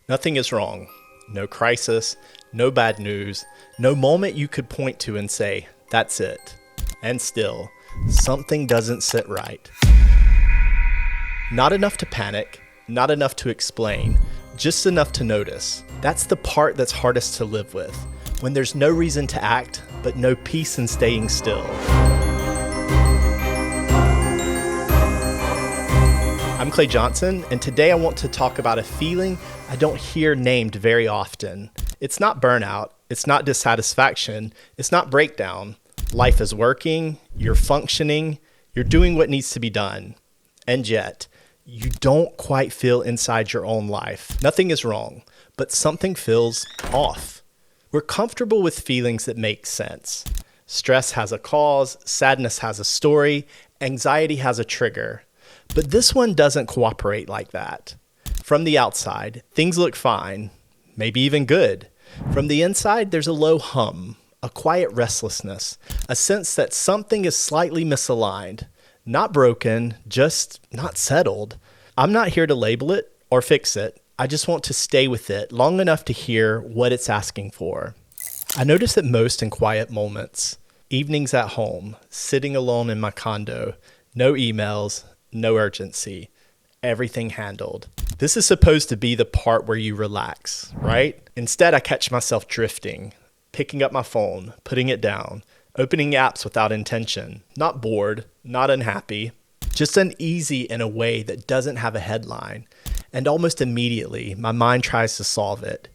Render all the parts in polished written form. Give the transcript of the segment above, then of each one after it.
Nothing is wrong. No crisis, no bad news, no moment you could point to and say, that's it. And still, something doesn't sit right. Not enough to panic, not enough to explain, just enough to notice. That's the part that's hardest to live with, when there's no reason to act, but no peace in staying still. I'm Clay Johnson, and today I want to talk about a feeling I don't hear named very often. It's not burnout, it's not dissatisfaction, it's not breakdown. Life is working, you're functioning, you're doing what needs to be done. And yet, you don't quite feel inside your own life. Nothing is wrong, but something feels off. We're comfortable with feelings that make sense. Stress has a cause, sadness has a story, anxiety has a trigger. But this one doesn't cooperate like that. From the outside, things look fine, maybe even good. From the inside, there's a low hum, a quiet restlessness, a sense that something is slightly misaligned. Not broken, just not settled. I'm not here to label it or fix it. I just want to stay with it long enough to hear what it's asking for. I notice it most in quiet moments. Evenings at home, sitting alone in my condo, no emails, no urgency, everything handled. This is supposed to be the part where you relax, right? Instead, I catch myself drifting, picking up my phone, putting it down, opening apps without intention, not bored, not unhappy, just uneasy in a way that doesn't have a headline. And almost immediately, my mind tries to solve it.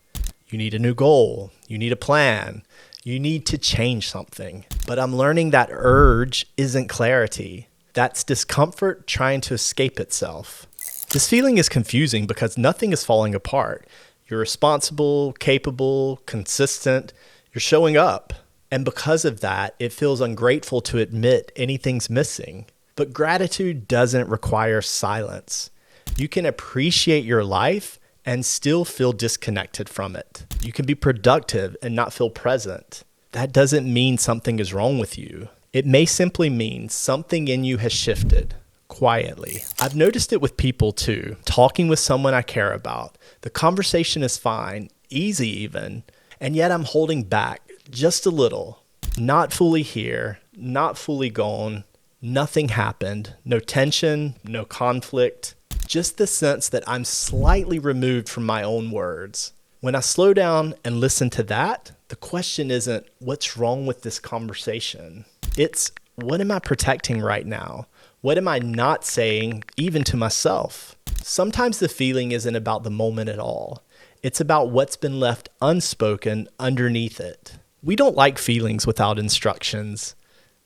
You need a new goal. You need a plan. You need to change something. But I'm learning that urge isn't clarity. That's discomfort trying to escape itself. This feeling is confusing because nothing is falling apart. You're responsible, capable, consistent. You're showing up. And because of that, it feels ungrateful to admit anything's missing. But gratitude doesn't require silence. You can appreciate your life and still feel disconnected from it. You can be productive and not feel present. That doesn't mean something is wrong with you. It may simply mean something in you has shifted quietly. I've noticed it with people too. Talking with someone I care about. The conversation is fine, easy even, and yet I'm holding back just a little. Not fully here, not fully gone. Nothing happened. No tension, no conflict. Just the sense that I'm slightly removed from my own words. When I slow down and listen to that, the question isn't, what's wrong with this conversation? It's, what am I protecting right now? What am I not saying, even to myself? Sometimes the feeling isn't about the moment at all. It's about what's been left unspoken underneath it. We don't like feelings without instructions.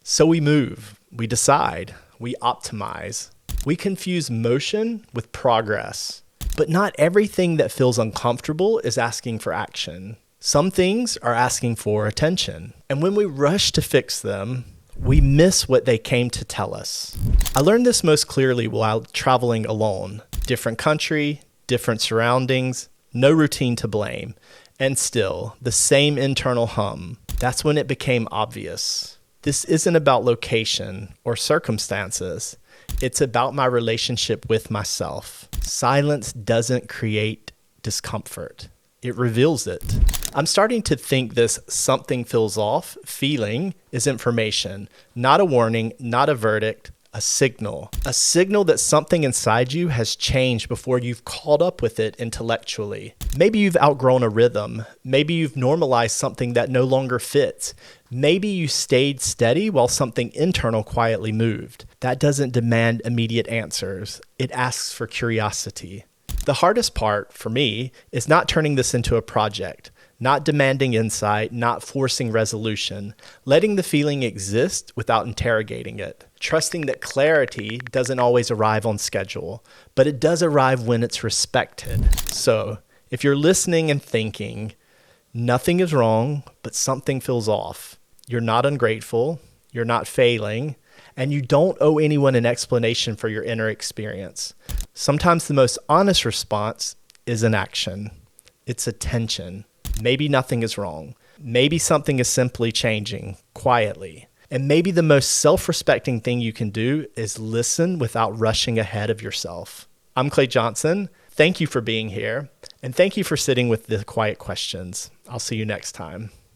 So we move, we decide, we optimize. We confuse motion with progress. But not everything that feels uncomfortable is asking for action. Some things are asking for attention. And when we rush to fix them, we miss what they came to tell us. I learned this most clearly while traveling alone. Different country, different surroundings, no routine to blame, and still the same internal hum. That's when it became obvious. This isn't about location or circumstances. It's about my relationship with myself. Silence doesn't create discomfort. It reveals it. I'm starting to think this something feels off feeling is information, not a warning, not a verdict, a signal. A signal that something inside you has changed before you've caught up with it intellectually. Maybe you've outgrown a rhythm. Maybe you've normalized something that no longer fits. Maybe you stayed steady while something internal quietly moved. That doesn't demand immediate answers. It asks for curiosity. The hardest part for me is not turning this into a project, not demanding insight, not forcing resolution, letting the feeling exist without interrogating it, trusting that clarity doesn't always arrive on schedule, but it does arrive when it's respected. So, if you're listening and thinking, nothing is wrong, but something feels off, you're not ungrateful, you're not failing, and you don't owe anyone an explanation for your inner experience. Sometimes the most honest response is an action. It's attention. Maybe nothing is wrong. Maybe something is simply changing quietly. And maybe the most self-respecting thing you can do is listen without rushing ahead of yourself. I'm Clay Johnson. Thank you for being here. And thank you for sitting with the quiet questions. I'll see you next time.